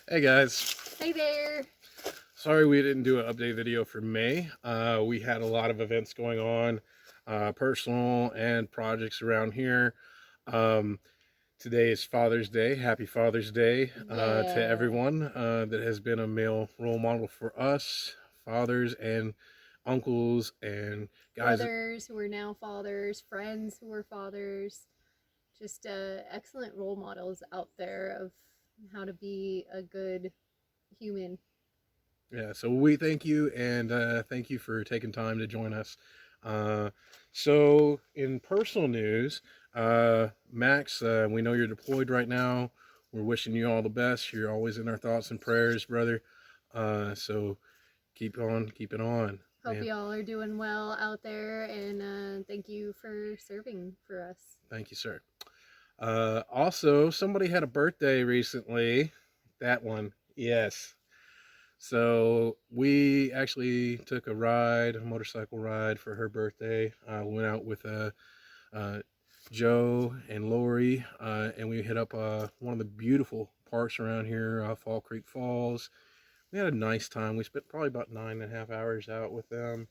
Hey guys, Hey there. sorry we didn't do an update video for May. We had a lot of events going on, personal and projects around here. Um, Today is Father's Day. Happy Father's Day to Yeah. everyone that has been a male role model for us, fathers and uncles and guys. Brothers who are now fathers, friends who are fathers, just excellent role models out there of how to be a good human. Yeah, so we thank you and thank you for taking time to join us. Uh, so, in personal news, Max, we know you're deployed right now. We're wishing you all the best. You're always in our thoughts and prayers, brother. So, keep on, keep it on, Hope man. y'all are doing well out there, and thank you for serving for us. Thank you, sir. Also, somebody had a birthday recently. That one, yes. So we actually took a motorcycle ride for her birthday. Went out with uh, Joe and Lori, and we hit up one of the beautiful parks around here, Fall Creek Falls. We had a nice time. We spent probably about 9.5 hours out with them.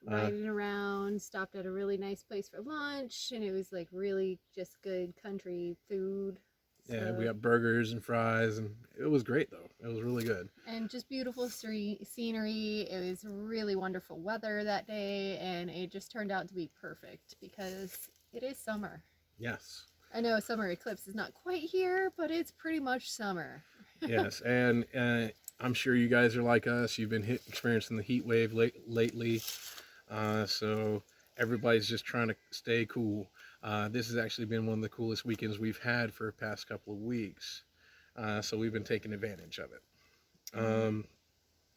Uh, Riding around, stopped at a really nice place for lunch, and it was like really just good country food. yeah, we So got burgers and fries, and it was great though. It was really good. and just beautiful scenery. It was really wonderful weather that day, and it just turned out to be perfect because it is summer. Yes. I know summer eclipse is not quite here, but it's pretty much summer. Yes, and I'm sure you guys are like us. You've been experiencing the heat wave lately, so everybody's just trying to stay cool. This has actually been one of the coolest weekends we've had for the past couple of weeks, so we've been taking advantage of it. Um,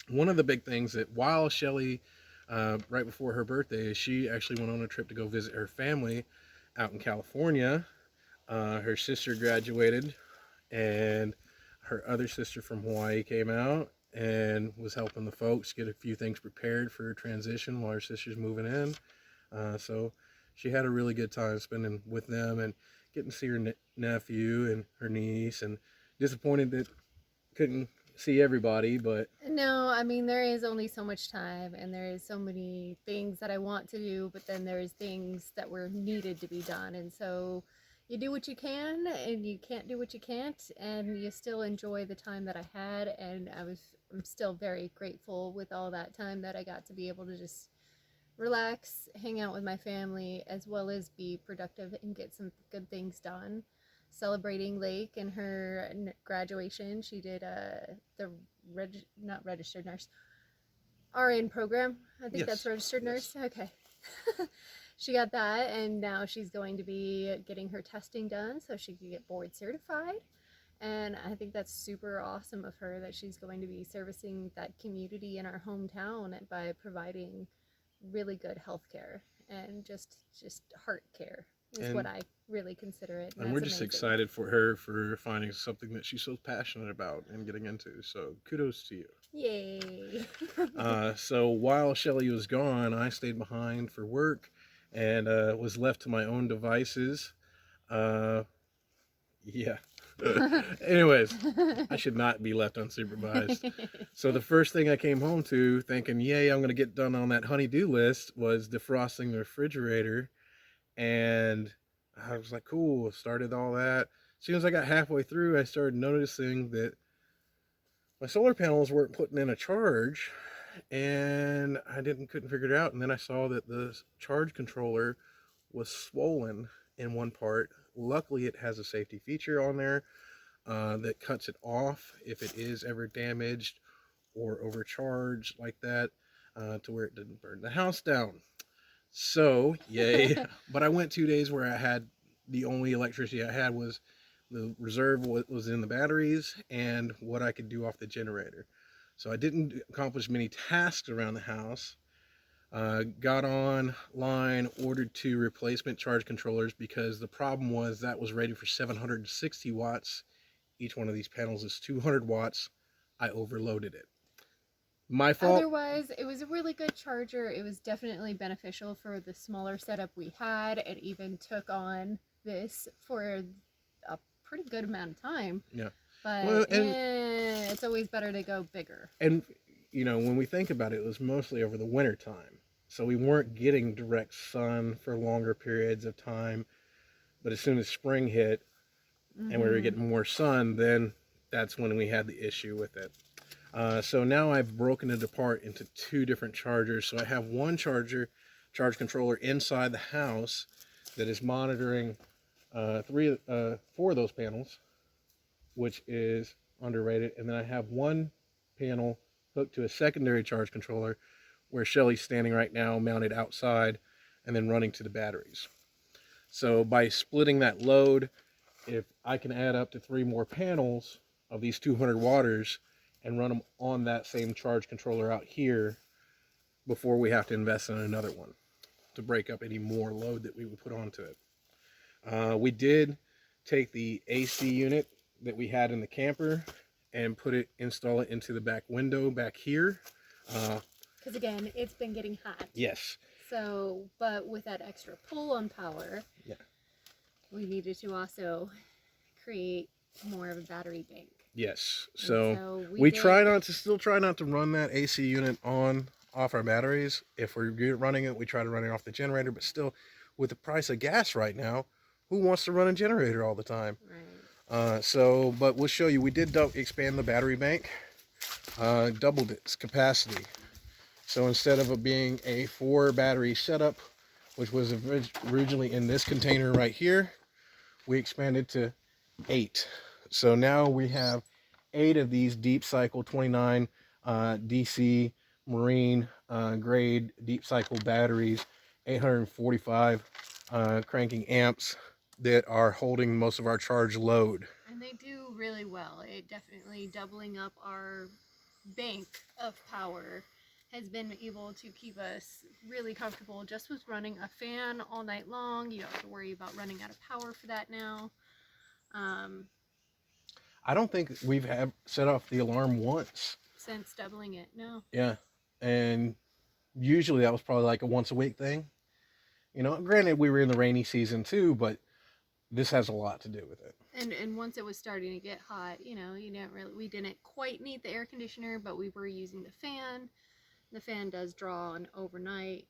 One of the big things that while Shelly, right before her birthday, she actually went on a trip to go visit her family out in California. Her sister graduated, and her other sister from Hawaii came out and was helping the folks get a few things prepared for her transition while her sister's moving in. So she had a really good time spending with them and getting to see her nephew and her niece, and disappointed that couldn't see everybody, but No, I mean, there is only so much time, and there is so many things that I want to do, but then there's things that were needed to be done. And so you do what you can, and you can't do what you can't, and you still enjoy the time that I had. And I'm still very grateful with all that time that I got to be able to just relax, hang out with my family, as well as be productive and get some good things done. Celebrating Lake and her graduation, she did the not registered nurse RN program. I think that's yes, registered yes. nurse. Okay. She got that, and now she's going to be getting her testing done so she can get board certified. And I think that's super awesome of her that she's going to be servicing that community in our hometown by providing really good health care and just heart care is what And I really consider it, and and we're that's just amazing. excited for her for finding something that she's so passionate about and getting into. So kudos to you. Yay. So while Shelly was gone, I stayed behind for work and was left to my own devices. Uh, yeah. Anyways, I should not be left unsupervised. So the first thing I came home to, thinking, "Yay, I'm going to get done on that honey-do list," was defrosting the refrigerator, and I was like, "Cool." Started all that. As soon as I got halfway through, I started noticing that my solar panels weren't putting in a charge, and I didn't couldn't figure it out. And then I saw that the charge controller was swollen in one part. Luckily, it has a safety feature on there that cuts it off if it is ever damaged or overcharged like that, to where it didn't burn the house down. So, yay. But I went 2 days where I had the only electricity I had was the reserve was in the batteries and what I could do off the generator. So I didn't accomplish many tasks around the house. Got online, ordered 2 replacement charge controllers because the problem was that was rated for 760 watts. Each one of these panels is 200 watts. I overloaded it. My fault. Otherwise, it was a really good charger. It was definitely beneficial for the smaller setup we had. It even took on this for a pretty good amount of time. Yeah. But Well, and it's always better to go bigger. And, you know, when we think about it, it was mostly over the winter time. So we weren't getting direct sun for longer periods of time. But as soon as spring hit and we were getting more sun, then that's when we had the issue with it. So now I've broken it apart into 2 different chargers. So I have one charge controller inside the house that is monitoring 4 of those panels, which is underrated. And then I have one panel hooked to a secondary charge controller where Shelly's standing right now, mounted outside and then running to the batteries. So by splitting that load, if I can add up to 3 more panels of these 200 watters and run them on that same charge controller out here before we have to invest in another one to break up any more load that we would put onto it. We did take the AC unit that we had in the camper and install it into the back window back here. Because again, it's been getting hot. Yes. So, but with that extra pull on power, yeah, we needed to also create more of a battery bank. Yes. So we still try not to run that AC unit off our batteries. If we're running it, we try to run it off the generator, but still with the price of gas right now, who wants to run a generator all the time? Right. But we'll show you, we did expand the battery bank, doubled its capacity. So instead of it being a 4 battery setup, which was originally in this container right here, we expanded to 8. So now we have 8 of these deep cycle 29 DC marine grade deep cycle batteries, 845 cranking amps that are holding most of our charge load. And they do really well. It definitely doubling up our bank of power has been able to keep us really comfortable just with running a fan all night long. You don't have to worry about running out of power for that now. I don't think we've set off the alarm once. Since doubling it, no. Yeah. And usually that was probably like a once a week thing. You know, granted we were in the rainy season too, but this has a lot to do with it. And once it was starting to get hot, you know, we didn't quite need the air conditioner, but we were using the fan. The fan does draw on overnight.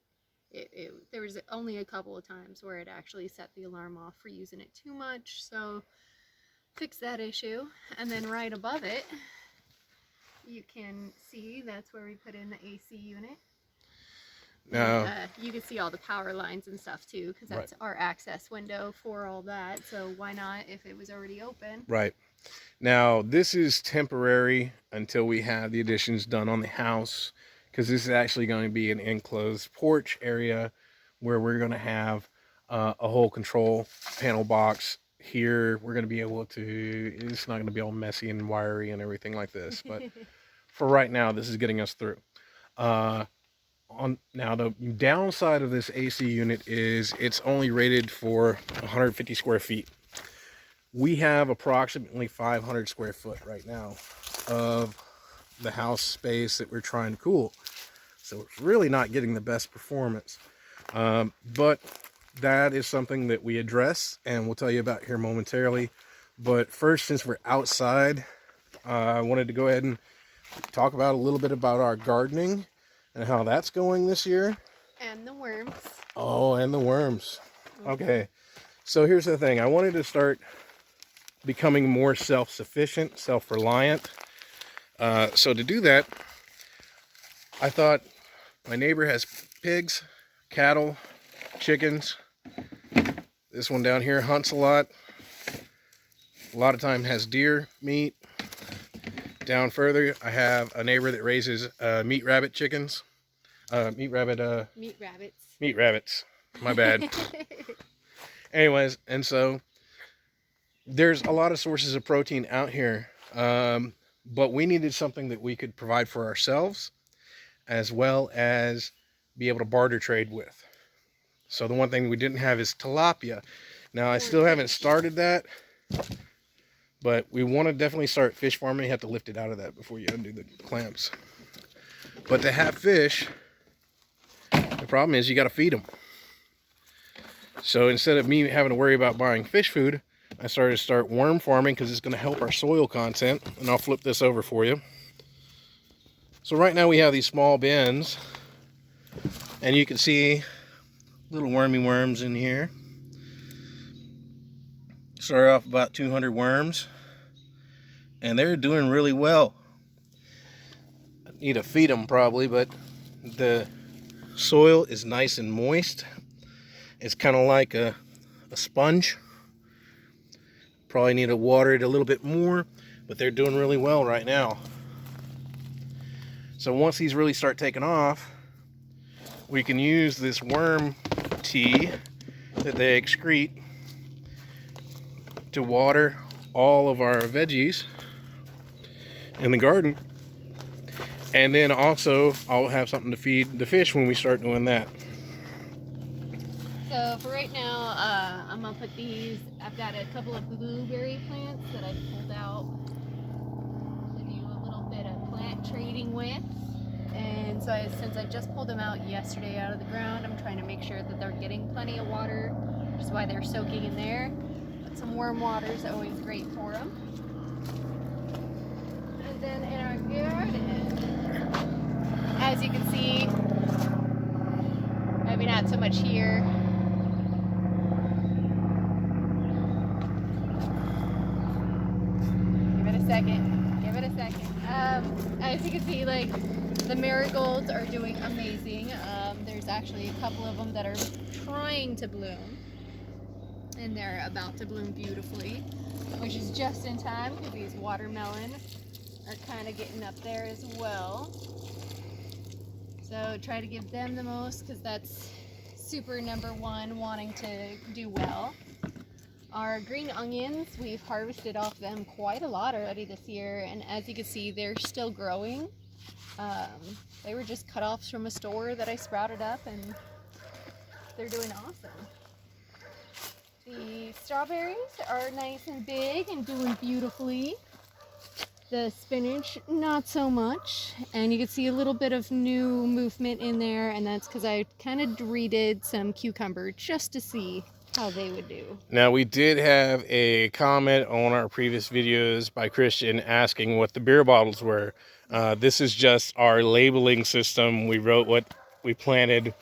There was only a couple of times where it actually set the alarm off for using it too much, so fix that issue. And then right above it, you can see that's where we put in the AC unit. Now, you can see all the power lines and stuff too, because that's our access window for all that. So why not if it was already open? Right. Now, this is temporary until we have the additions done on the house, because this is actually going to be an enclosed porch area where we're going to have a whole control panel box here. We're going to be able to, it's not going to be all messy and wiry and everything like this, but for right now, this is getting us through. Now, the downside of this AC unit is it's only rated for 150 square feet. We have approximately 500 square foot right now of the house space that we're trying to cool. So it's really not getting the best performance. But that is something that we address and we'll tell you about here momentarily. But first, since we're outside, I wanted to go ahead and talk about a little bit about our gardening and how that's going this year. And the worms. Oh, and the worms. Okay. So here's the thing. I wanted to start becoming more self-sufficient, self-reliant. So to do that, I thought my neighbor has pigs, cattle, chickens. This one down here hunts a lot of time has deer meat. Down further, I have a neighbor that raises meat rabbits. My bad. Anyways, and so there's a lot of sources of protein out here, but we needed something that we could provide for ourselves as well as be able to barter trade with. So the one thing we didn't have is tilapia. Now I still haven't started that, but we want to definitely start fish farming. You have to lift it out of that before you undo the clamps. But to have fish, the problem is you got to feed them. So instead of me having to worry about buying fish food, I started to start worm farming because it's going to help our soil content. And I'll flip this over for you. So right now we have these small bins, and you can see little wormy worms in here. Started off about 200 worms, and they're doing really well. I need to feed them probably, but the soil is nice and moist. It's kind of like a sponge. Probably need to water it a little bit more, but they're doing really well right now. So once these really start taking off, we can use this worm tea that they excrete to water all of our veggies in the garden. And then also I'll have something to feed the fish when we start doing that. So for right now, I'm gonna put these, I've got a couple of blueberry plants that I pulled out to do a little bit of plant trading with. And so since I just pulled them out yesterday out of the ground, I'm trying to make sure that they're getting plenty of water, which is why they're soaking in there. But some warm water is always great for them. And then in our garden, as you can see, maybe not so much here. Give it a second. As you can see, like, the marigolds are doing amazing. There's actually a couple of them that are trying to bloom, and they're about to bloom beautifully, which is just in time because these watermelon are kind of getting up there as well. So try to give them the most because that's super number one, wanting to do well. Our green onions, we've harvested off them quite a lot already this year, and as you can see, they're still growing. They were just cut-offs from a store that I sprouted up, and they're doing awesome. The strawberries are nice and big and doing beautifully. The spinach, not so much, and you can see a little bit of new movement in there, and that's because I kind of redid some cucumber just to see how they would do. Now, we did have a comment on our previous videos by Christian asking what the beer bottles were. This is just our labeling system. We wrote what we planted.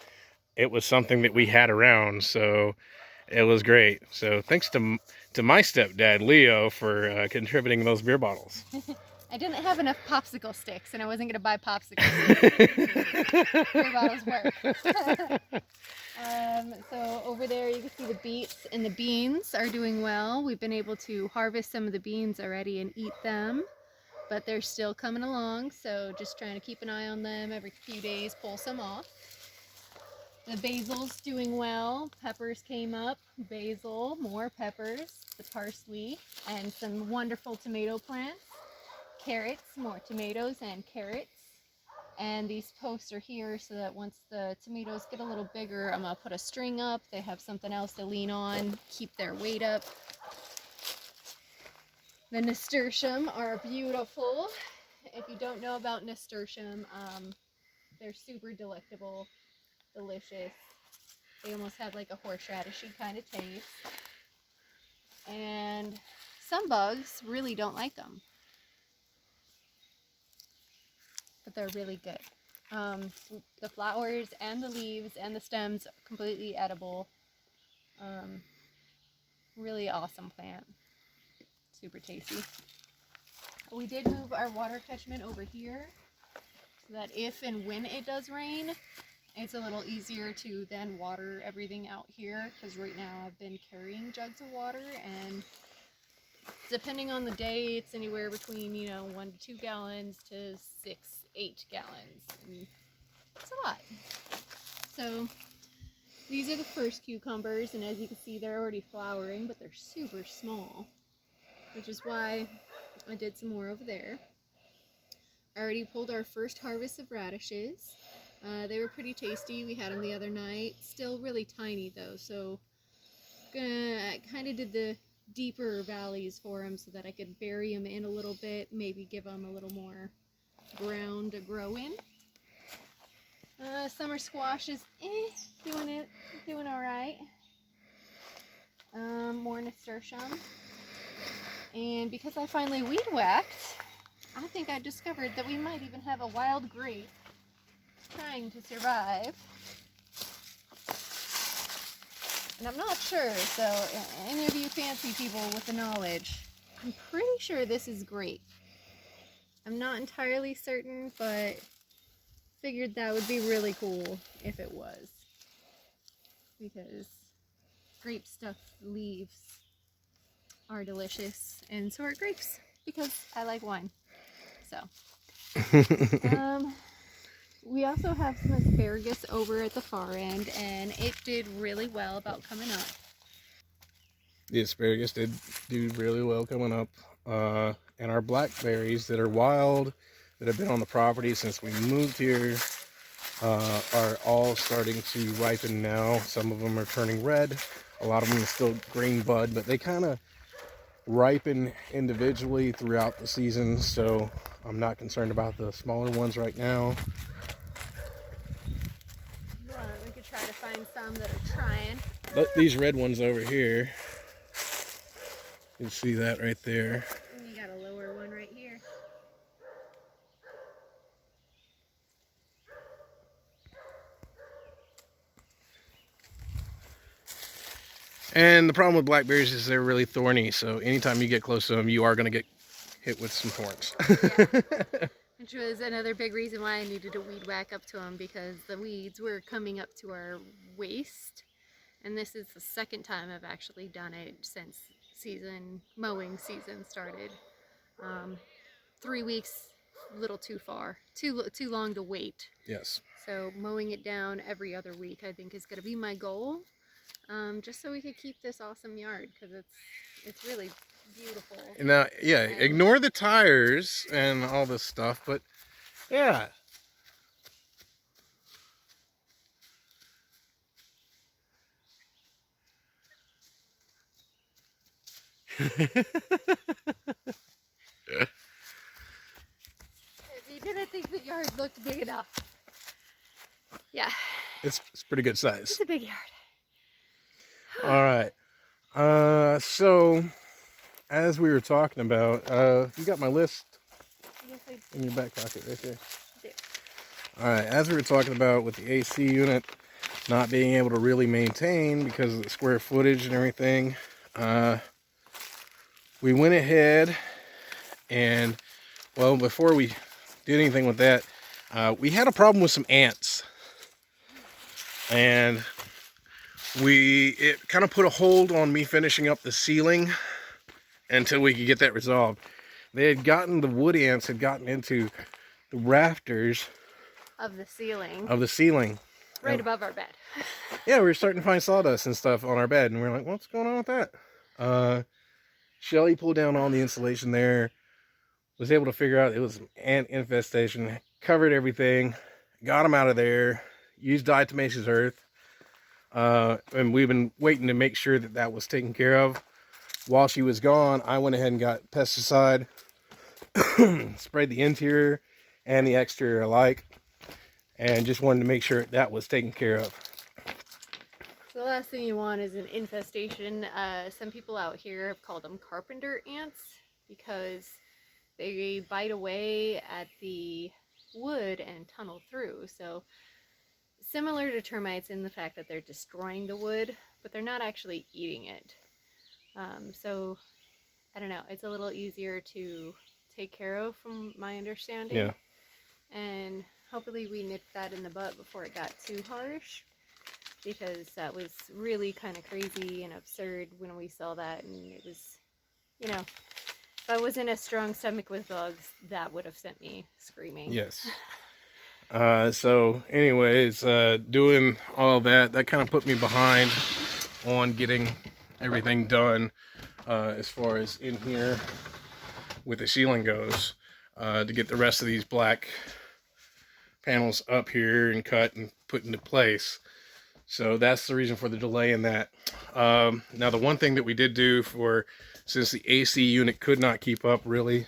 It was something that we had around, so it was great. So thanks to my stepdad, Leo, for contributing those beer bottles. I didn't have enough popsicle sticks, and I wasn't going to buy popsicle sticks. Beer bottles work. So over there you can see the beets and the beans are doing well. We've been able to harvest some of the beans already and eat them, but they're still coming along, so just trying to keep an eye on them every few days, pull some off. The basil's doing well. Peppers came up, basil, more peppers, the parsley, and some wonderful tomato plants. Carrots, more tomatoes and carrots. And these posts are here so that once the tomatoes get a little bigger, I'm going to put a string up. They have something else to lean on, keep their weight up. The nasturtium are beautiful. If you don't know about nasturtium, they're super delectable, delicious. They almost have like a horseradishy kind of taste. And some bugs really don't like them, but they're really good. The flowers and the leaves and the stems are completely edible. Really awesome plant. Super tasty. We did move our water catchment over here so that if and when it does rain, it's a little easier to then water everything out here, because right now I've been carrying jugs of water, and depending on the day, it's anywhere between, 1 to 2 gallons to 6, 8 gallons. And it's a lot. So these are the first cucumbers, and as you can see, they're already flowering, but they're super small, which is why I did some more over there. I already pulled our first harvest of radishes. They were pretty tasty. We had them the other night. Still really tiny though, so I kind of did the deeper valleys for them so that I could bury them in a little bit, maybe give them a little more ground to grow in. Summer squash is doing all right. More nasturtium. And because I finally weed whacked, I think I discovered that we might even have a wild grape trying to survive. And I'm not sure, so any of you fancy people with the knowledge, I'm pretty sure this is grape. I'm not entirely certain, but figured that would be really cool if it was. Because grape stuffed leaves are delicious, and so are grapes, because I like wine. So, we also have some asparagus over at the far end, and it did really well about coming up. The asparagus did do really well coming up. And our blackberries that are wild, that have been on the property since we moved here, are all starting to ripen now. Some of them are turning red. A lot of them are still green bud, but they kind of ripen individually throughout the season, so I'm not concerned about the smaller ones right now. We could try to find some that are trying. But these red ones over here, you can see that right there. And you got a lower one right here. And the problem with blackberries is they're really thorny, so anytime you get close to them, you are going to get hit with some thorns. Yeah. Which was another big reason why I needed to weed whack up to them, because the weeds were coming up to our waist. And this is the second time I've actually done it since mowing season started. 3 weeks, a little too far, too long to wait. Yes. So mowing it down every other week, I think, is going to be my goal. Just so we could keep this awesome yard, because it's really beautiful. Now, yeah, ignore the tires and all this stuff, but yeah. If you didn't think the yard looked big enough. Yeah. It's pretty good size. It's a big yard. All right. So as we were talking about, you got my list in your back pocket right there. All right. As we were talking about with the AC unit not being able to really maintain because of the square footage and everything, we went ahead and, well, before we did anything with that, we had a problem with some ants. And it kind of put a hold on me finishing up the ceiling until we could get that resolved. The wood ants had gotten into the rafters of the ceiling. Right above our bed. Yeah, we were starting to find sawdust and stuff on our bed, and we were like, what's going on with that? Shelly pulled down all the insulation there, was able to figure out it was ant infestation, covered everything, got them out of there, used diatomaceous earth, and we've been waiting to make sure that that was taken care of. While she was gone, I went ahead and got pesticide, sprayed the interior and the exterior alike, and just wanted to make sure that was taken care of. So the last thing you want is an infestation. Some people out here have called them carpenter ants, because they bite away at the wood and tunnel through. So similar to termites in the fact that they're destroying the wood, but they're not actually eating it. So I don't know, it's a little easier to take care of from my understanding. Yeah. And hopefully we nipped that in the butt before it got too harsh, because that was really kind of crazy and absurd when we saw that. And it was, you know, if I was in a strong stomach with bugs, that would have sent me screaming. Yes. So anyways, doing all that kind of put me behind on getting everything done, as far as in here with the ceiling goes, to get the rest of these black panels up here and cut and put into place. So that's the reason for the delay in that. Now the one thing that we did do, since the AC unit could not keep up really,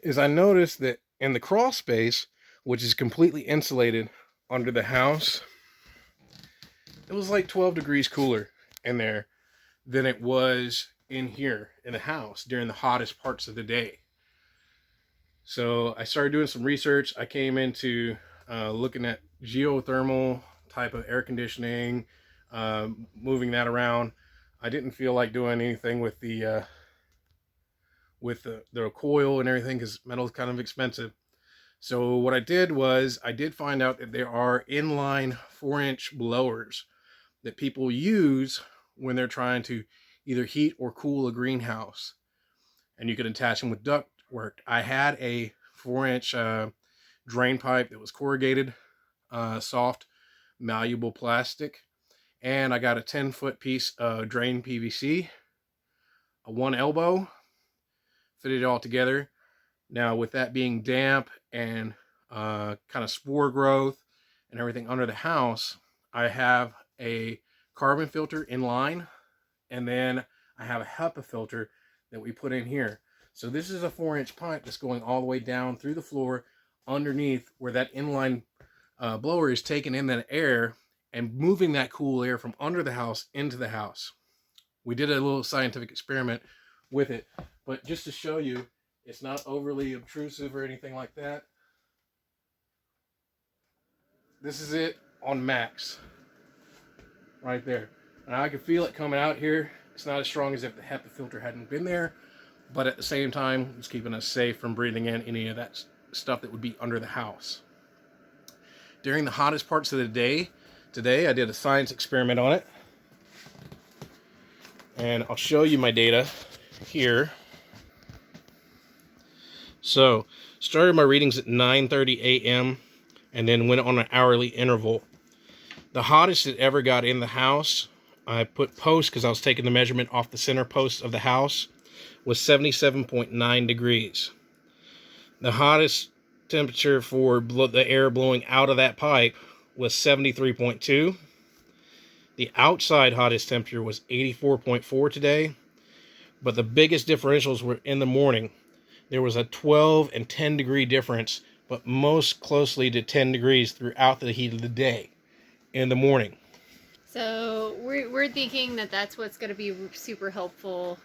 is I noticed that in the crawl space, which is completely insulated under the house, it was like 12 degrees cooler in there than it was in here in the house during the hottest parts of the day. So I started doing some research. I came into looking at geothermal type of air conditioning, moving that around. I didn't feel like doing anything with the coil and everything because metal is kind of expensive. So what I did was I did find out that there are inline 4-inch blowers that people use when they're trying to either heat or cool a greenhouse. And you can attach them with duct work. I had a 4-inch drain pipe that was corrugated, soft, malleable plastic. And I got a 10-foot piece of drain PVC, a 1 elbow, fitted it all together. Now, with that being damp and kind of spore growth and everything under the house, I have a carbon filter in line, and then I have a HEPA filter that we put in here. So this is a 4-inch pipe that's going all the way down through the floor underneath where that inline blower is taking in that air and moving that cool air from under the house into the house. We did a little scientific experiment with it, but just to show you, it's not overly obtrusive or anything like that. This is it on max. Right there. And I can feel it coming out here. It's not as strong as if the HEPA filter hadn't been there, but at the same time, it's keeping us safe from breathing in any of that stuff that would be under the house. During the hottest parts of the day, today I did a science experiment on it. And I'll show you my data here. So, started my readings at 9:30 a.m. and then went on an hourly interval. The hottest it ever got in the house, I put post because I was taking the measurement off the center post of the house, was 77.9 degrees. The hottest temperature for the air blowing out of that pipe was 73.2. The outside hottest temperature was 84.4 today, but the biggest differentials were in the morning. There was a 12 and 10 degree difference, but most closely to 10 degrees throughout the heat of the day in the morning. So we're thinking that that's what's going to be super helpful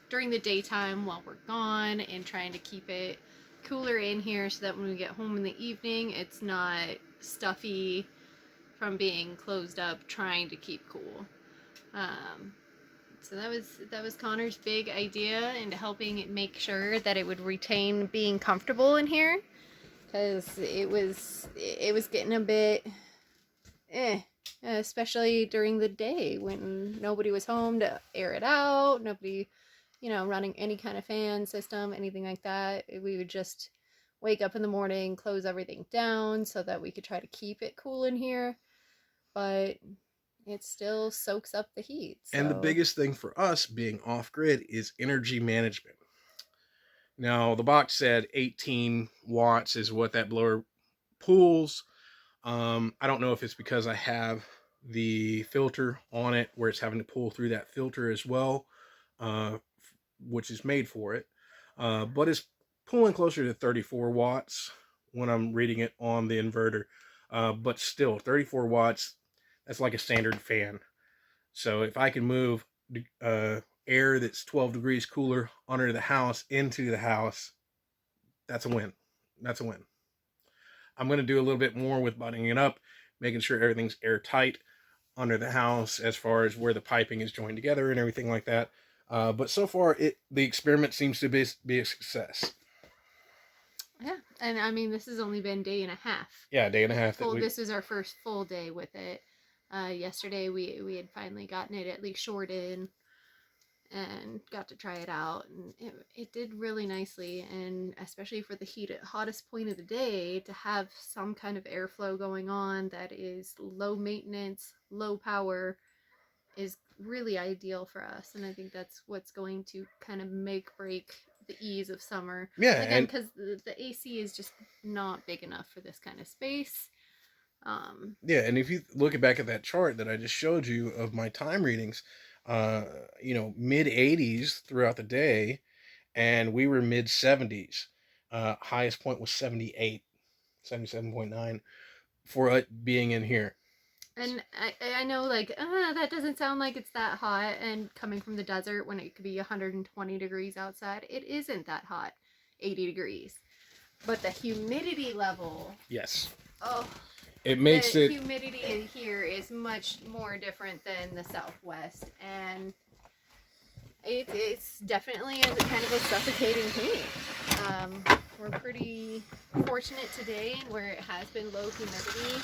during the daytime while we're gone, and trying to keep it cooler in here so that when we get home in the evening, it's not stuffy from being closed up trying to keep cool. So that was Connor's big idea into helping it make sure that it would retain being comfortable in here, because it was getting a bit especially during the day when nobody was home to air it out, nobody, running any kind of fan system, anything like that. We would just wake up in the morning, close everything down so that we could try to keep it cool in here, but it still soaks up the heat. So. And the biggest thing for us being off-grid is energy management. Now, the box said 18 watts is what that blower pulls. I don't know if it's because I have the filter on it where it's having to pull through that filter as well, which is made for it. But it's pulling closer to 34 watts when I'm reading it on the inverter. But still, 34 watts, that's like a standard fan. So if I can move air that's 12 degrees cooler under the house into the house, that's a win. That's a win. I'm going to do a little bit more with buttoning it up, making sure everything's airtight under the house as far as where the piping is joined together and everything like that. But so far, the experiment seems to be a success. Yeah, and I mean, this has only been a day and a half. Yeah, a day and a half. This was our first full day with it. Yesterday, we had finally gotten it at least short in and got to try it out, and it did really nicely. And especially for the hottest point of the day, to have some kind of airflow going on that is low maintenance, low power, is really ideal for us. And I think that's what's going to kind of make break the ease of summer. Yeah, again, because the AC is just not big enough for this kind of space. Yeah, and if you look back at that chart that I just showed you of my time readings, mid 80s throughout the day, and we were mid 70s. Highest point was 78, 77.9 for it being in here. And I know, like, that doesn't sound like it's that hot, and coming from the desert when it could be 120 degrees outside, it isn't that hot, 80 degrees. But the humidity level, Yes. oh, It the makes it. humidity in here is much more different than the Southwest, and it's definitely a kind of a suffocating heat. We're pretty fortunate today where it has been low humidity,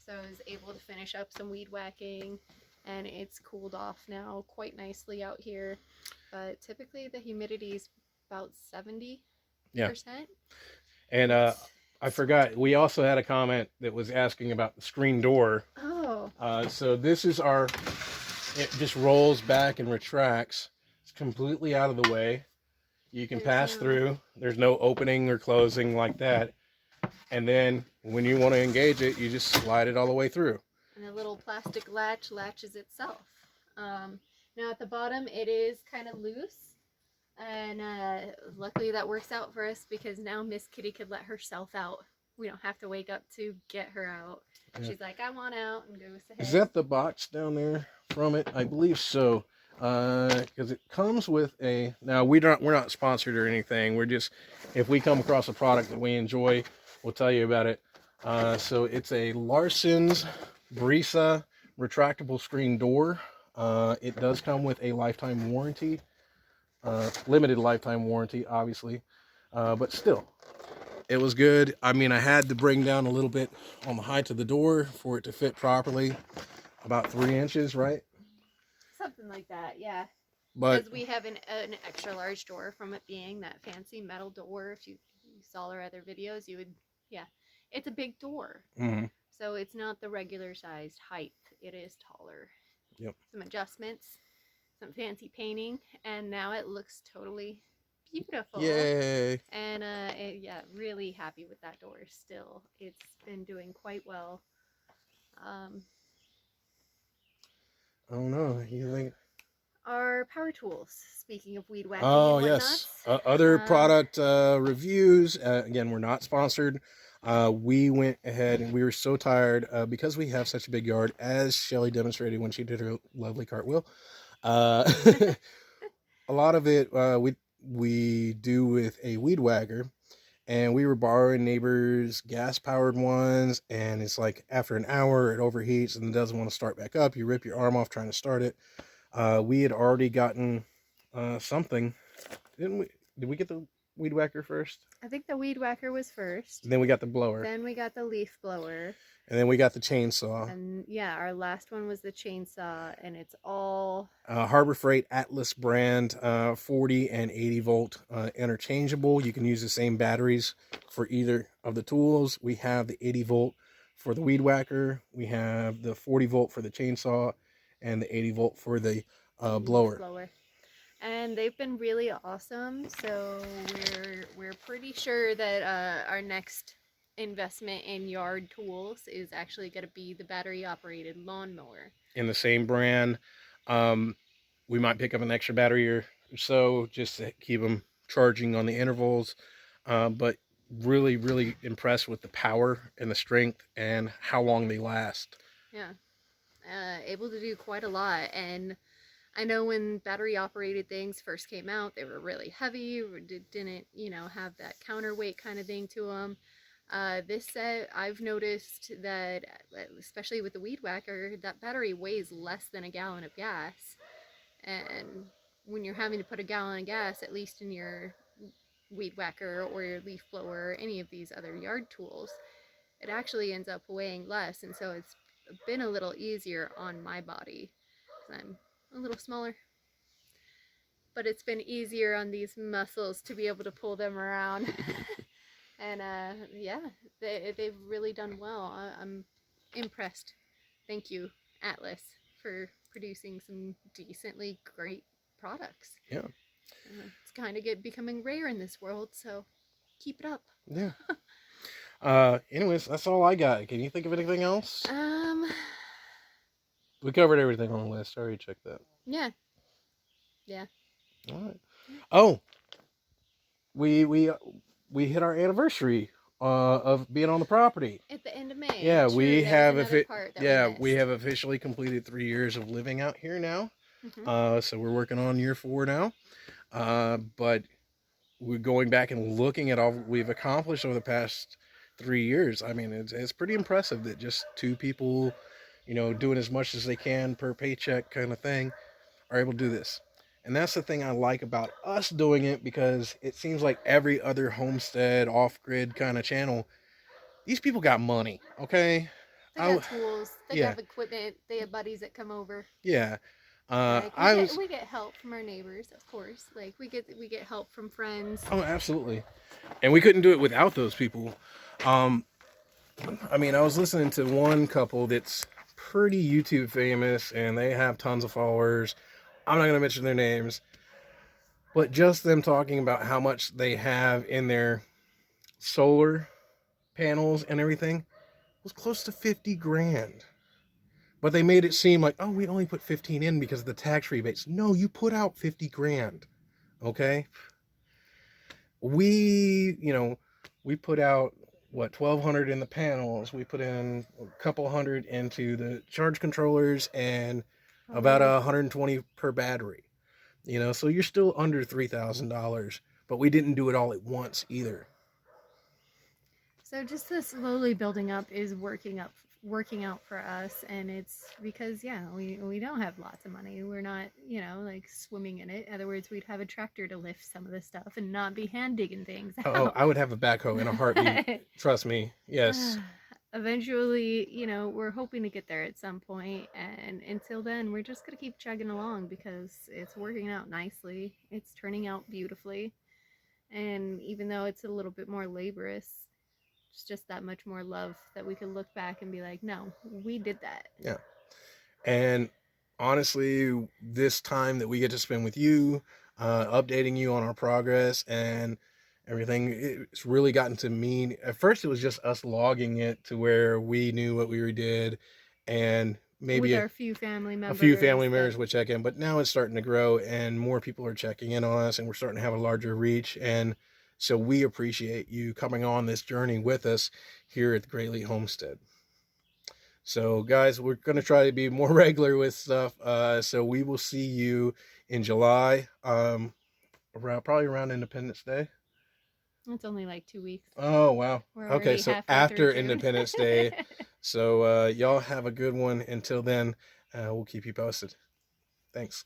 so I was able to finish up some weed whacking, and it's cooled off now quite nicely out here. But typically the humidity is about 70%. Yeah. And I forgot, we also had a comment that was asking about the screen door. Oh. So this is our, it just rolls back and retracts. It's completely out of the way. You can pass through. There's no opening or closing like that. And then when you want to engage it, you just slide it all the way through. And a little plastic latch latches itself. Now at the bottom it is kind of loose. And luckily that works out for us because now Miss Kitty could let herself out. We don't have to wake up to get her out. Yeah. She's like, I want out, and goes ahead. Is that the box down there from it? I believe so. Because it comes with a. Now we're not sponsored or anything. We're just, if we come across a product that we enjoy, we'll tell you about it. So it's a Larson's Brisa retractable screen door. It does come with a lifetime warranty. Limited lifetime warranty, obviously, but still, it was good. I mean, I had to bring down a little bit on the height of the door for it to fit properly, about 3 inches, right? Something like that, yeah. But because we have an extra large door from it being that fancy metal door. If you saw our other videos, you would, yeah, it's a big door. Mm-hmm. So it's not the regular sized height. It is taller. Yep. Some adjustments, some fancy painting, and now it looks totally beautiful. Yay! And yeah, really happy with that door still. It's been doing quite well. Oh no, you think? Our power tools. Speaking of weed whacking Oh and yes, whatnots. other product reviews. Again, we're not sponsored. We went ahead and we were so tired because we have such a big yard, as Shelly demonstrated when she did her lovely cartwheel. A lot of it we do with a weed whacker, and we were borrowing neighbors' gas-powered ones, and it's like after an hour it overheats and doesn't want to start back up. You rip your arm off trying to start it. We had already gotten something, didn't we? Did we get the weed whacker first? I think the weed whacker was first. And then we got the blower. Then we got the leaf blower. And then we got the chainsaw. And yeah, our last one was the chainsaw, and it's all Harbor Freight Atlas brand, 40 and 80 volt interchangeable. You can use the same batteries for either of the tools. We have the 80 volt for the weed whacker. We have the 40 volt for the chainsaw, and the 80 volt for the blower. And they've been really awesome. So we're pretty sure that our next investment in yard tools is actually going to be the battery operated lawnmower in the same brand. We might pick up an extra battery or so just to keep them charging on the intervals, but really impressed with the power and the strength and how long they last. Yeah, able to do quite a lot. And I know when battery operated things first came out, they were really heavy, didn't have that counterweight kind of thing to them. This set, I've noticed that, especially with the weed whacker, that battery weighs less than a gallon of gas. And when you're having to put a gallon of gas, at least in your weed whacker or your leaf blower or any of these other yard tools, it actually ends up weighing less. And so it's been a little easier on my body because I'm a little smaller. But it's been easier on these muscles to be able to pull them around. And yeah, they've really done well. I'm impressed. Thank you, Atlas, for producing some decently great products. Yeah. It's kind of becoming rare in this world, so keep it up. Yeah. Anyways, that's all I got. Can you think of anything else? We covered everything on the list. I already checked that. Yeah. Yeah. All right. Oh, we hit our anniversary of being on the property. At the end of May. Yeah, True, we that have was another part that we missed. have officially completed 3 years of living out here now. Hmm. So we're working on year 4 now. But we're going back and looking at all we've accomplished over the past 3 years. I mean, it's pretty impressive that just two people, doing as much as they can per paycheck kind of thing, are able to do this. And that's the thing I like about us doing it, because it seems like every other homestead off grid kind of channel, these people got money, okay? They I got tools. They yeah, got equipment. They have buddies that come over. yeah. Like I was we get help from our neighbors, of course. Like we get help from friends. Oh, absolutely. And we couldn't do it without those people. Um, I mean, I was listening to one couple that's pretty YouTube famous, and they have tons of followers. I'm not going to mention their names, but just them talking about how much they have in their solar panels and everything was close to 50 grand. But they made it seem like, oh, we only put 15 in because of the tax rebates. No, you put out 50 grand. Okay? We put out what, 1,200 in the panels. We put in a couple hundred into the charge controllers, and Oh about yeah. 120 per battery. So you're still under $3,000, but we didn't do it all at once either. So just the slowly building up is working out for us, and it's because we don't have lots of money. We're not, like swimming in it. In other words, we'd have a tractor to lift some of the stuff and not be hand digging things Oh, out. I would have a backhoe in a heartbeat. Trust me. Yes. Eventually, we're hoping to get there at some point, and until then, we're just gonna keep chugging along because it's working out nicely. It's turning out beautifully, and even though it's a little bit more laborious, it's just that much more love that we can look back and be like, no, we did that. Yeah. And honestly, this time that we get to spend with you, updating you on our progress and everything, it's really gotten to mean. At first, it was just us logging it to where we knew what we did, and maybe With our few family a few members family that members would check in. But now it's starting to grow, and more people are checking in on us, and we're starting to have a larger reach. And so we appreciate you coming on this journey with us here at the Great Leap Homestead. So, guys, we're going to try to be more regular with stuff. So we will see you in July, probably around Independence Day. it's only like 2 weeks. Oh, wow. We're Okay, already so halfway after through June. Independence Day. So y'all have a good one. Until then, we'll keep you posted. Thanks.